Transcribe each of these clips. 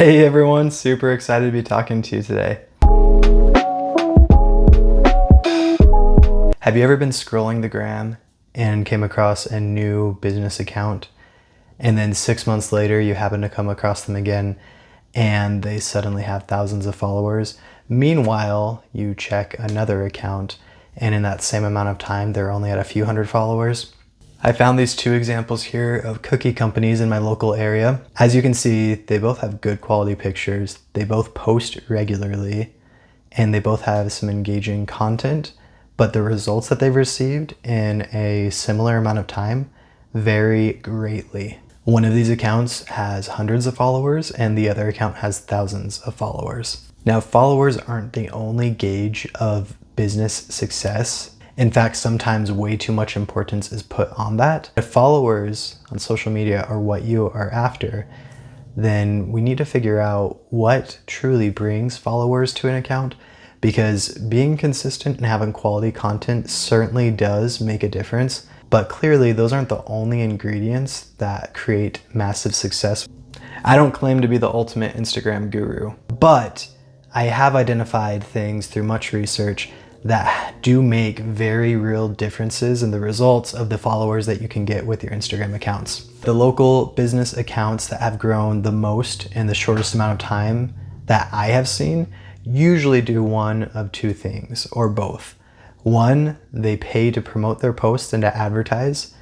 Hey everyone, super excited to be talking to you today. Have you ever been scrolling the gram and came across a new business account, and then 6 months later you happen to come across them again and they suddenly have thousands of followers? Meanwhile, you check another account and in that same amount of time they're only at a few hundred followers. I found these two examples here of cookie companies in my local area. As you can see, they both have good quality pictures, they both post regularly, and they both have some engaging content, but the results that they've received in a similar amount of time vary greatly. One of these accounts has hundreds of followers and the other account has thousands of followers. Now, followers aren't the only gauge of business success. In fact, sometimes way too much importance is put on that. If followers on social media are what you are after, then we need to figure out what truly brings followers to an account, because being consistent and having quality content certainly does make a difference, but clearly those aren't the only ingredients that create massive success. I don't claim to be the ultimate Instagram guru, but I have identified things through much research that do make very real differences in the results of the followers that you can get with your Instagram accounts. The local business accounts that have grown the most in the shortest amount of time that I have seen usually do one of two things, or both. One, they pay to promote their posts and to advertise,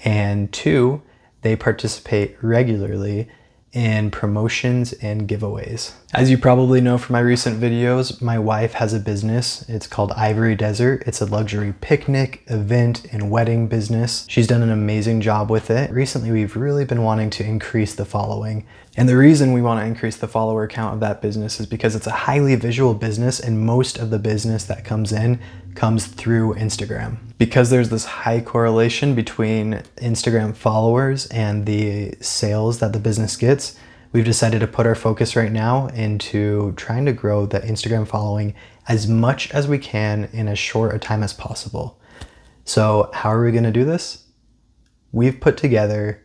and two, they participate regularly in promotions and giveaways. As you probably know from my recent videos, my wife has a business. It's called Ivory Desert. It's a luxury picnic, event, and wedding business. She's done an amazing job with it. Recently, we've really been wanting to increase the following. And the reason we want to increase the follower count of that business is because it's a highly visual business, and most of the business that comes in comes through Instagram. Because there's this high correlation between Instagram followers and the sales that the business gets, we've decided to put our focus right now into trying to grow the Instagram following as much as we can in as short a time as possible. So how are we going to do this? We've put together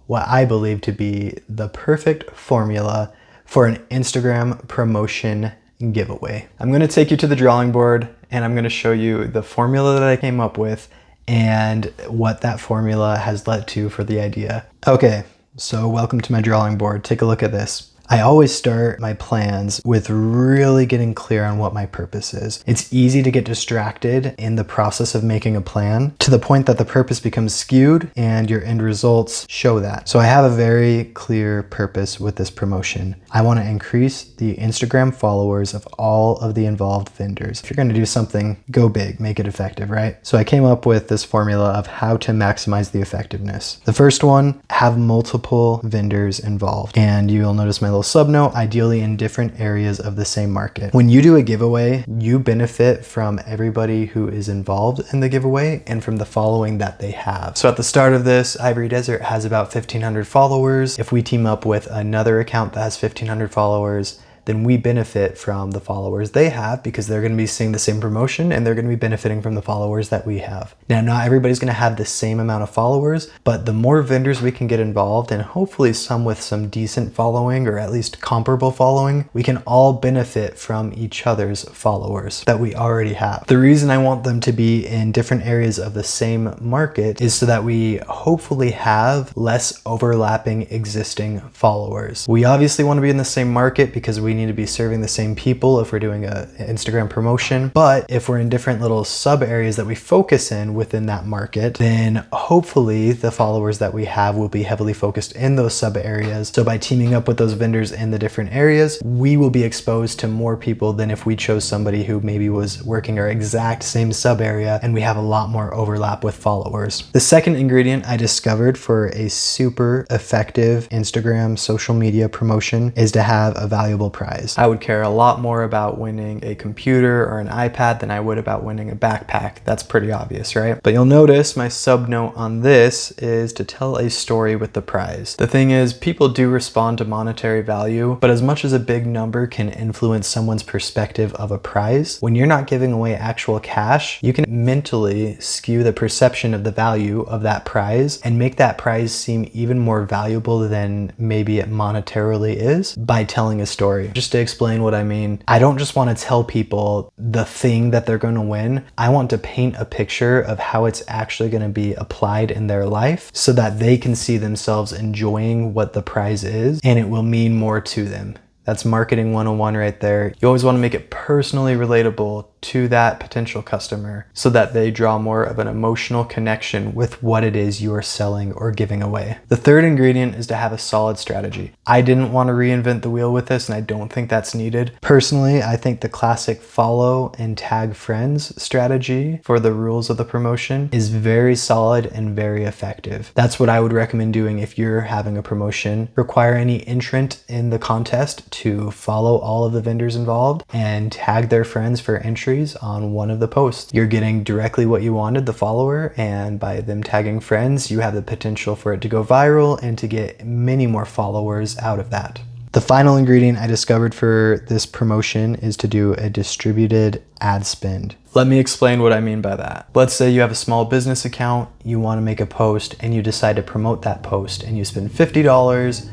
what I believe to be the perfect formula for an Instagram promotion giveaway. I'm going to take you to the drawing board and I'm going to show you the formula that I came up with and what that formula has led to for the idea. Okay, so welcome to my drawing board. Take a look at this. I always start my plans with really getting clear on what my purpose is. It's easy to get distracted in the process of making a plan to the point that the purpose becomes skewed and your end results show that. So I have a very clear purpose with this promotion. I want to increase the Instagram followers of all of the involved vendors. If you're going to do something, go big, make it effective, right? So I came up with this formula of how to maximize the effectiveness. The first one, have multiple vendors involved. And you'll notice my little subnote, ideally in different areas of the same market. When you do a giveaway, you benefit from everybody who is involved in the giveaway and from the following that they have. So at the start of this, Ivory Desert has about 1,500 followers. If we team up with another account that has 1,500 followers, then we benefit from the followers they have because they're going to be seeing the same promotion and they're going to be benefiting from the followers that we have. Now, not everybody's going to have the same amount of followers, but the more vendors we can get involved, and hopefully some with some decent following or at least comparable following, we can all benefit from each other's followers that we already have. The reason I want them to be in different areas of the same market is so that we hopefully have less overlapping existing followers. We obviously want to be in the same market because we need to be serving the same people if we're doing an Instagram promotion. But if we're in different little sub areas that we focus in within that market, then hopefully the followers that we have will be heavily focused in those sub areas. So by teaming up with those vendors in the different areas, we will be exposed to more people than if we chose somebody who maybe was working our exact same sub area and we have a lot more overlap with followers. The second ingredient I discovered for a super effective Instagram social media promotion is to have a valuable prize. I would care a lot more about winning a computer or an iPad than I would about winning a backpack. That's pretty obvious, right? But you'll notice my subnote on this is to tell a story with the prize. The thing is, people do respond to monetary value, but as much as a big number can influence someone's perspective of a prize, when you're not giving away actual cash, you can mentally skew the perception of the value of that prize and make that prize seem even more valuable than maybe it monetarily is by telling a story. Just to explain what I mean, I don't just want to tell people the thing that they're going to win. I want to paint a picture of how it's actually going to be applied in their life so that they can see themselves enjoying what the prize is and it will mean more to them. That's marketing 101 right there. You always want to make it personally relatable to that potential customer so that they draw more of an emotional connection with what it is you are selling or giving away. The third ingredient is to have a solid strategy. I didn't want to reinvent the wheel with this, and I don't think that's needed. Personally, I think the classic follow and tag friends strategy for the rules of the promotion is very solid and very effective. That's what I would recommend doing if you're having a promotion. Require any entrant in the contest to follow all of the vendors involved and tag their friends for entries on one of the posts. You're getting directly what you wanted, the follower, and by them tagging friends, you have the potential for it to go viral and to get many more followers out of that. The final ingredient I discovered for this promotion is to do a distributed ad spend. Let me explain what I mean by that. Let's say you have a small business account, you want to make a post, and you decide to promote that post, and you spend $50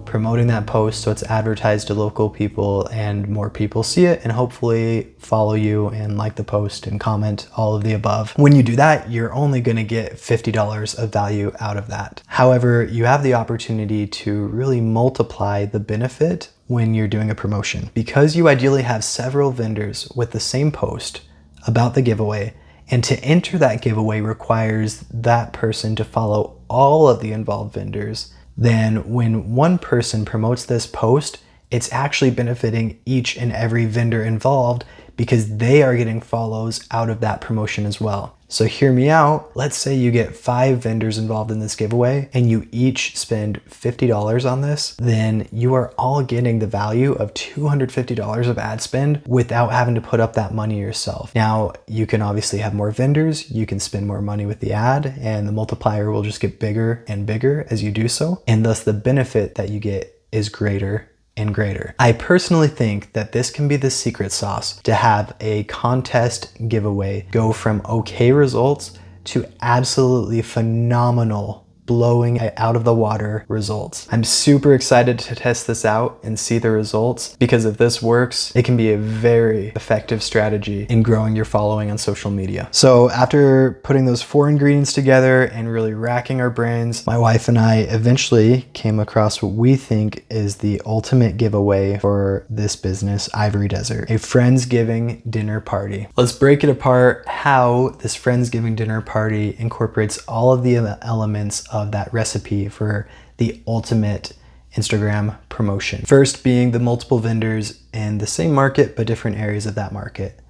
promoting that post so it's advertised to local people and more people see it and hopefully follow you and like the post and comment, all of the above. When you do that, you're only going to get $50 of value out of that. However, you have the opportunity to really multiply the benefit when you're doing a promotion. Because you ideally have several vendors with the same post about the giveaway, and to enter that giveaway requires that person to follow all of the involved vendors, then when one person promotes this post, it's actually benefiting each and every vendor involved because they are getting follows out of that promotion as well. So hear me out. Let's say you get 5 vendors involved in this giveaway and you each spend $50 on this, then you are all getting the value of $250 of ad spend without having to put up that money yourself. Now, you can obviously have more vendors, you can spend more money with the ad, and the multiplier will just get bigger and bigger as you do so, and thus the benefit that you get is greater and greater. I personally think that this can be the secret sauce to have a contest giveaway go from okay results to absolutely phenomenal, blowing it out of the water results. I'm super excited to test this out and see the results because if this works, it can be a very effective strategy in growing your following on social media. So after putting those 4 ingredients together and really racking our brains, my wife and I eventually came across what we think is the ultimate giveaway for this business, Ivory Desert, a Friendsgiving dinner party. Let's break it apart how this Friendsgiving dinner party incorporates all of the elements of that recipe for the ultimate Instagram promotion. First being the multiple vendors in the same market but different areas of that market.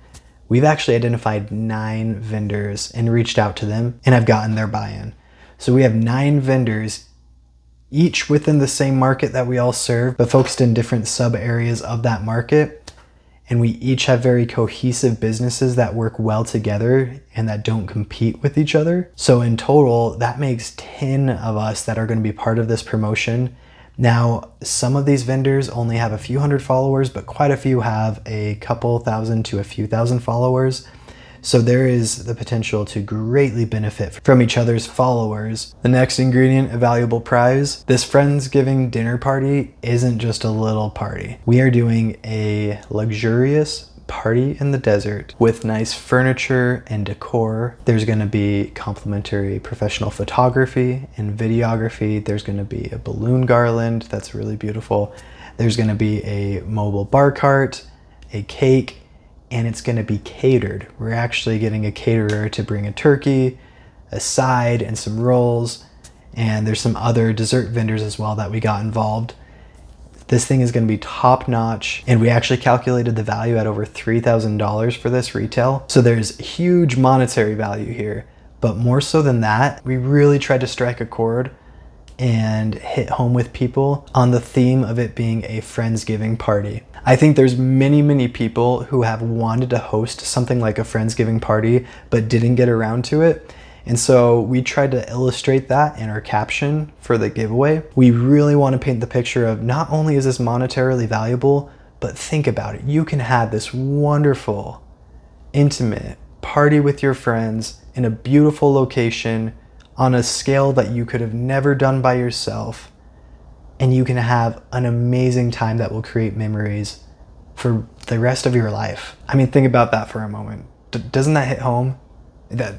We've actually identified 9 vendors and reached out to them and have gotten their buy-in. So we have 9 vendors, each within the same market that we all serve, but focused in different sub areas of that market. And we each have very cohesive businesses that work well together and that don't compete with each other. So in total, that makes 10 of us that are going to be part of this promotion. Now, some of these vendors only have a few hundred followers, but quite a few have a couple thousand to a few thousand followers. So there is the potential to greatly benefit from each other's followers. The next ingredient, a valuable prize. This Friendsgiving dinner party isn't just a little party. We are doing a luxurious party in the desert with nice furniture and decor. There's going to be complimentary professional photography and videography. There's going to be a balloon garland that's really beautiful. There's going to be a mobile bar cart, a cake, and it's going to be catered. We're actually getting a caterer to bring a turkey, a side, and some rolls. And there's some other dessert vendors as well that we got involved. This thing is going to be top notch, and we actually calculated the value at over $3,000 for this retail. So there's huge monetary value here, but more so than that, we really tried to strike a chord and hit home with people on the theme of it being a Friendsgiving party. I think there's many people who have wanted to host something like a Friendsgiving party but didn't get around to it. And so we tried to illustrate that in our caption for the giveaway. We really want to paint the picture of not only is this monetarily valuable, but think about it. You can have this wonderful, intimate party with your friends in a beautiful location on a scale that you could have never done by yourself. And you can have an amazing time that will create memories for the rest of your life. I mean, think about that for a moment. Doesn't that hit home?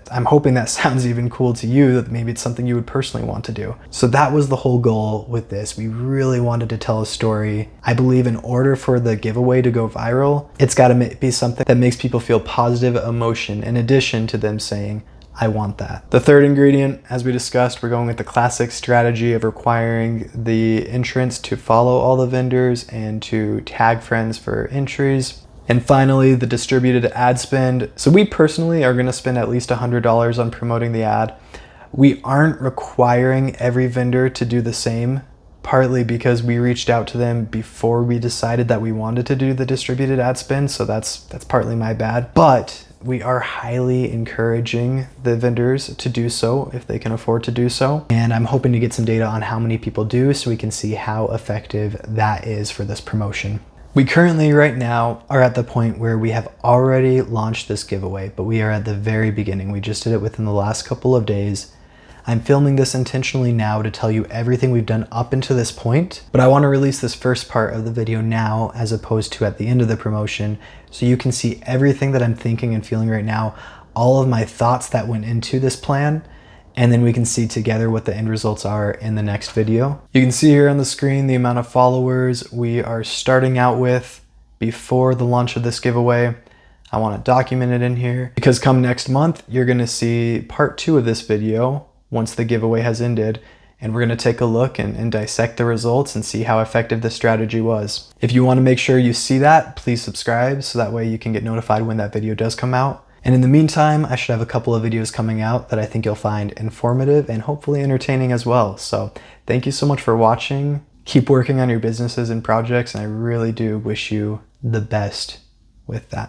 I'm hoping that sounds even cool to you, that maybe it's something you would personally want to do. So that was the whole goal with this. We really wanted to tell a story. I believe in order for the giveaway to go viral, it's got to be something that makes people feel positive emotion in addition to them saying, I want that. The third ingredient, as we discussed, we're going with the classic strategy of requiring the entrants to follow all the vendors and to tag friends for entries. And finally, the distributed ad spend. So we personally are gonna spend at least $100 on promoting the ad. We aren't requiring every vendor to do the same, partly because we reached out to them before we decided that we wanted to do the distributed ad spend, so that's partly my bad. But we are highly encouraging the vendors to do so if they can afford to do so. And I'm hoping to get some data on how many people do so we can see how effective that is for this promotion. We currently right now are at the point where we have already launched this giveaway, but we are at the very beginning. We just did it within the last couple of days. I'm filming this intentionally now to tell you everything we've done up until this point, but I want to release this first part of the video now as opposed to at the end of the promotion, so you can see everything that I'm thinking and feeling right now, all of my thoughts that went into this plan, and then we can see together what the end results are in the next video. You can see here on the screen the amount of followers we are starting out with before the launch of this giveaway. I want to document it in here because come next month, you're going to see part 2 of this video once the giveaway has ended, and we're going to take a look and dissect the results and see how effective this strategy was. If you want to make sure you see that, please subscribe so that way you can get notified when that video does come out. And in the meantime, I should have a couple of videos coming out that I think you'll find informative and hopefully entertaining as well. So thank you so much for watching. Keep working on your businesses and projects, and I really do wish you the best with that.